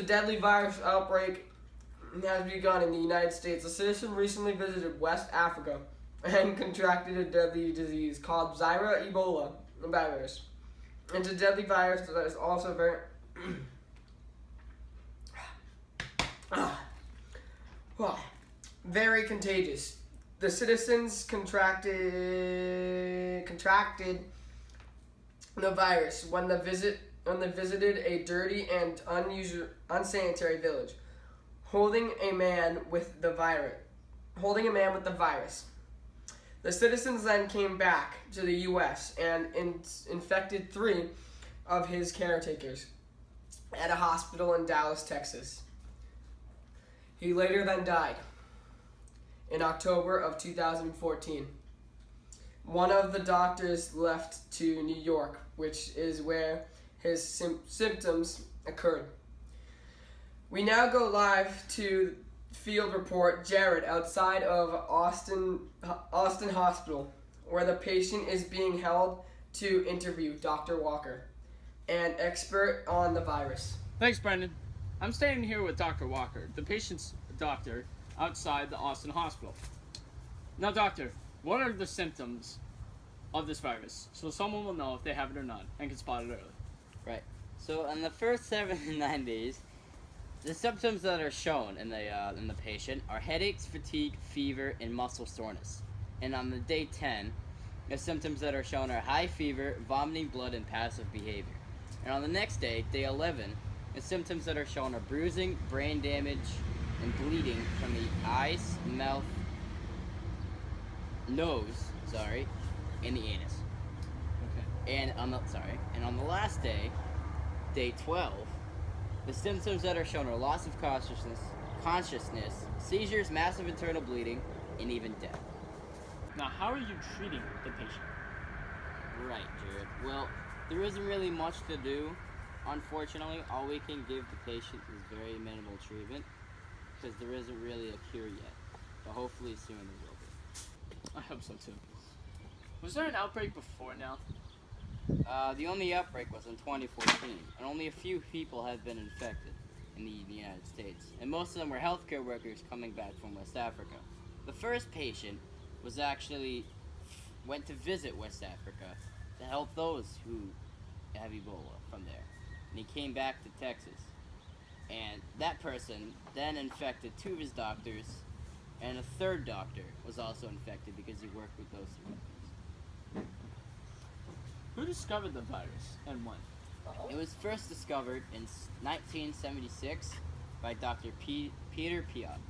deadly virus outbreak has begun in the United States. A citizen recently visited West Africa and contracted a deadly disease called Ebola virus. It's a deadly virus that is also very contagious. The citizens contracted the virus when they visited a dirty and unsanitary village, holding a man with the virus. The citizens then came back to the U.S. and infected 3 of his caretakers at a hospital in Dallas, Texas. He later then died in October of 2014. One of the doctors left to New York, which is where his symptoms occurred. We now go live to field report Jared outside of Austin Hospital, where the patient is being held to interview Dr. Walker, an expert on the virus. Thanks, Brendan. I'm standing here with Dr. Walker, the patient's doctor, outside the Austin Hospital. Now, doctor, what are the symptoms of this virus, so someone will know if they have it or not and can spot it early? Right. So in the first 7 to 9 days, the symptoms that are shown in the patient are headaches, fatigue, fever, and muscle soreness. And on the day 10, the symptoms that are shown are high fever, vomiting blood, and passive behavior. And on the next day, day 11, the symptoms that are shown are bruising, brain damage, and bleeding from the eyes, mouth, nose, and the anus. Okay. And on the last day, day 12, the symptoms that are shown are loss of consciousness, seizures, massive internal bleeding, and even death. Now, how are you treating the patient? Right, Jared. Well, there isn't really much to do. Unfortunately, all we can give the patient is very minimal treatment because there isn't really a cure yet. But hopefully soon there will be. I hope so too. Was there an outbreak before now? The only outbreak was in 2014, and only a few people have been infected in the United States, and most of them were healthcare workers coming back from West Africa. The first patient was actually went to visit West Africa to help those who have Ebola from there, and he came back to Texas, and that person then infected 2 of his doctors, and a 3rd doctor was also infected because he worked with those 2 doctors. Who discovered the virus and when? It was first discovered in 1976 by Dr. Peter Piot.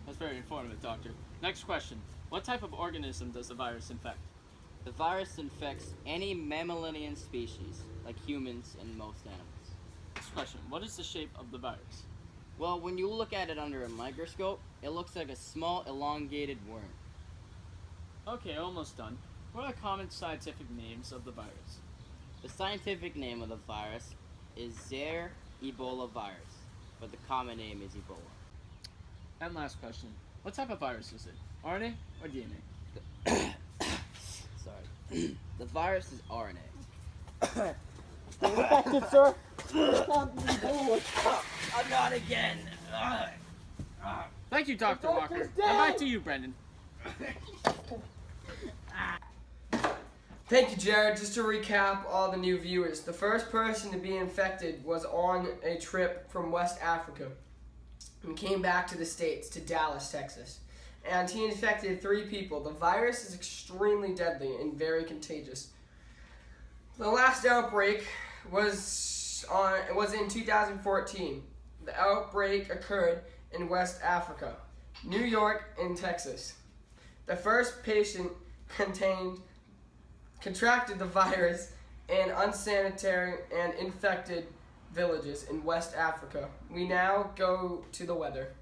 That's very informative, doctor. Next question. What type of organism does the virus infect? The virus infects any mammalian species, like humans and most animals. Next question. What is the shape of the virus? Well, when you look at it under a microscope, it looks like a small elongated worm. Okay, almost done. What are the common scientific names of the virus? The scientific name of the virus is Zaire Ebola virus, but the common name is Ebola. And last question. What type of virus is it? RNA or DNA? Sorry. The virus is RNA. Infected, sir. I'm not again. Thank you, Dr. Walker. And back to you, Brendan. Thank you, Jared. Just to recap all the new viewers, the first person to be infected was on a trip from West Africa and came back to the States, to Dallas, Texas. And he infected 3 people. The virus is extremely deadly and very contagious. The last outbreak was in 2014. The outbreak occurred in West Africa, New York, and Texas. The first patient contracted the virus in unsanitary and infected villages in West Africa. We now go to the weather.